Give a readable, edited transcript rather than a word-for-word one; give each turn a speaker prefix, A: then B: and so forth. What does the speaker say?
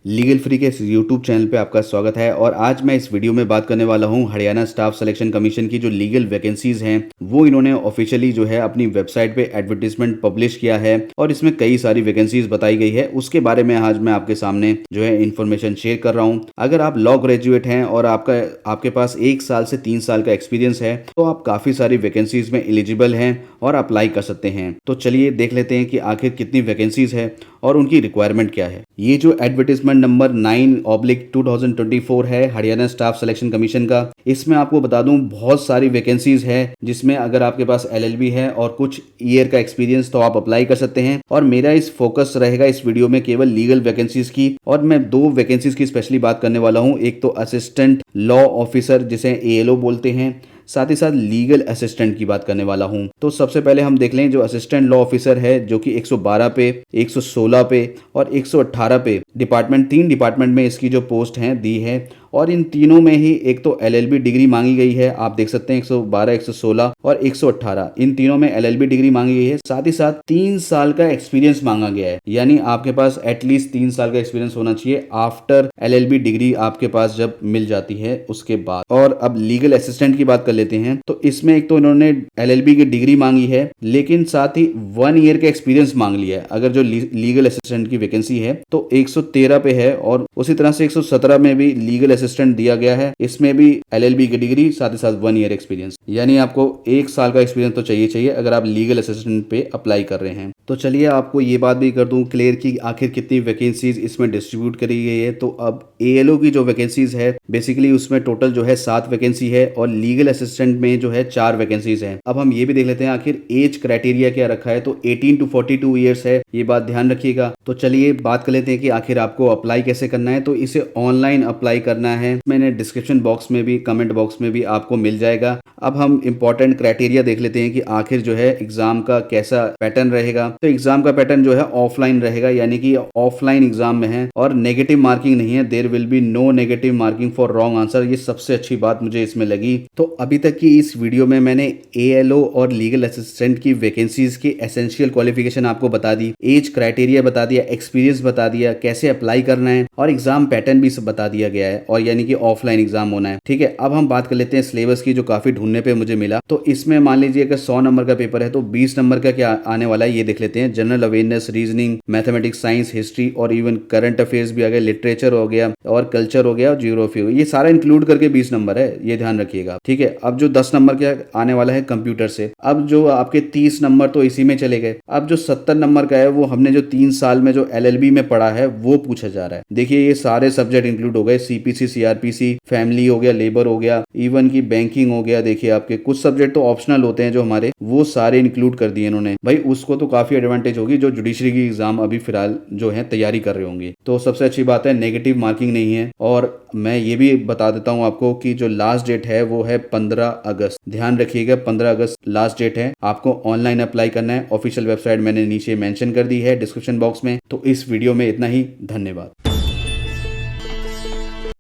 A: Legal free के इस YouTube channel पे आपका स्वागत है। और आज मैं इस वीडियो में बात करने वाला हूं हरियाणा स्टाफ सिलेक्शन कमीशन की जो लीगल वैकेंसीज हैं वो इन्होंने ऑफिशियली जो है अपनी वेबसाइट पे एडवर्टीजमेंट पब्लिश किया है और इसमें कई सारी वैकेंसीज बताई गई है। उसके बारे में आज मैं आपके सामने जो है इन्फॉर्मेशन शेयर कर रहा हूँ। अगर आप लॉ ग्रेजुएट हैं और आपके पास 1 साल से 3 साल का एक्सपीरियंस है तो आप काफी सारी वैकेंसीज में एलिजिबल हैं और अप्लाई कर सकते हैं। तो चलिए देख लेते हैं कि आखिर कितनी वैकेंसीज है और उनकी रिक्वायरमेंट क्या है। ये जो एडवर्टीजमेंट नंबर 9/2024 है हरियाणा स्टाफ सिलेक्शन कमीशन का, इसमें आपको बता दूं बहुत सारी वैकेंसीज है जिसमें अगर आपके पास LLB है और कुछ ईयर का एक्सपीरियंस तो आप अप्लाई कर सकते हैं। और मेरा इस फोकस रहेगा इस वीडियो में केवल लीगल वैकेंसीज की, और मैं 2 वैकेंसीज की स्पेशली बात करने वाला हूं। एक तो असिस्टेंट लॉ ऑफिसर जिसे ALO बोलते हैं, साथ ही साथ लीगल असिस्टेंट की बात करने वाला हूं। तो सबसे पहले हम देख लें जो असिस्टेंट लॉ ऑफिसर है जो कि 112 पे, 116 पे और 118 पे डिपार्टमेंट, 3 डिपार्टमेंट में इसकी जो पोस्ट हैं दी है। और इन तीनों में ही एक तो LLB डिग्री मांगी गई है। आप देख सकते हैं 112, 116 और 118 इन तीनों में LLB डिग्री मांगी गई है। साथ ही साथ 3 साल का एक्सपीरियंस मांगा गया है, यानी आपके पास एटलीस्ट 3 साल का एक्सपीरियंस होना चाहिए आफ्टर LLB डिग्री आपके पास जब मिल जाती है उसके बाद। और अब लीगल असिस्टेंट की बात कर लेते हैं। तो इसमें एक तो इन्होंने LLB की डिग्री मांगी है लेकिन साथ ही 1 ईयर का एक्सपीरियंस मांग लिया है। अगर जो लीगल असिस्टेंट की वैकेंसी है तो 113 पे है और उसी तरह से 117 में भी लीगल असिस्टेंट दिया गया है। इसमें भी LLB की डिग्री साथ ही साथ 1 ईयर एक्सपीरियंस, यानी आपको 1 साल का एक्सपीरियंस तो चाहिए अगर आप लीगल असिस्टेंट पे अप्लाई कर रहे हैं। तो चलिए आपको ये बात भी कर दूं क्लियर कि आखिर कितनी वैकेंसीज इसमें डिस्ट्रीब्यूट करी गई है। तो अब ALO की जो वैकेंसीज है बेसिकली उसमें टोटल जो है 7 वैकेंसी है और लीगल असिस्टेंट में जो है 4 वैकेंसीज है। अब हम ये भी देख लेते हैं आखिर एज क्राइटेरिया क्या रखा है। तो 18 to 42 ईयर्स है, ये बात ध्यान रखिएगा। तो चलिए बात कर लेते हैं कि आखिर आपको अप्लाई कैसे करना है। तो इसे ऑनलाइन अप्लाई करना है, मैंने डिस्क्रिप्शन बॉक्स में भी कमेंट बॉक्स में भी आपको मिल जाएगा। अब हम इंपॉर्टेंट क्राइटेरिया देख लेते हैं कि आखिर जो है एग्जाम का कैसा पैटर्न रहेगा। तो एग्जाम का पैटर्न जो है ऑफलाइन रहेगा, यानी कि ऑफलाइन एग्जाम में है और नेगेटिव मार्किंग नहीं है। There will be no negative marking for wrong answer. ये सबसे अच्छी बात मुझे इसमें लगी। तो अभी तक की इस वीडियो में मैंने ALO और लीगल असिस्टेंट की वैकेंसीज की एसेंशियल क्वालिफिकेशन आपको बता दी, एज क्राइटेरिया बता दिया, एक्सपीरियंस बता दिया, कैसे अप्लाई करना है और एग्जाम पैटर्न भी सब बता दिया गया है, और यानी कि ऑफलाइन एग्जाम होना है। ठीक है, अब हम बात कर लेते हैं सिलेबस की जो काफी ढूंढने पे मुझे मिला। तो इसमें मान लीजिए अगर 100 नंबर का पेपर है तो 20 नंबर का क्या आने वाला है ये देख लेते हैं। General awareness, reasoning, mathematics, science, history और इवन करंट अफेयर्स भी आ गए, लिटरेचर हो गया और कल्चर हो गया और ज्योग्राफी हो गया। ये सारा इंक्लूड करके 20 नंबर है, ये ध्यान रखिएगा। ठीक है, अब जो 10 नंबर का आने वाला है कंप्यूटर से। अब जो आपके 30 नंबर तो इसी में चले गए। अब जो 70 नंबर का है वो हमने जो 3 साल में जो LLB में पढ़ा है वो पूछा जा रहा है। देखिए ये सारे सब्जेक्ट इंक्लूड हो गए, CPC, CRPC, फैमिली हो गया, लेबर हो गया, इवन की बैंकिंग हो गया। देखिए आपके कुछ सब्जेक्ट तो ऑप्शनल होते हैं जो हमारे, वो सारे इंक्लूड कर दिए इन्होंने। भाई उसको तो काफी एडवांटेज होगी जो जुडिशरी की एग्जाम अभी फिलहाल जो है तैयारी कर रहे होंगे। तो सबसे अच्छी बात है नेगेटिव मार्किंग नहीं है। और मैं ये भी बता देता हूँ आपको कि जो लास्ट डेट है वो है 15 अगस्त। ध्यान रखिएगा 15 अगस्त लास्ट डेट है। आपको ऑनलाइन अप्लाई करना है। ऑफिशियल वेबसाइट मैंने नीचे मेंशन कर दी है डिस्क्रिप्शन बॉक्स में। तो इस वीडियो में इतना ही, धन्यवाद।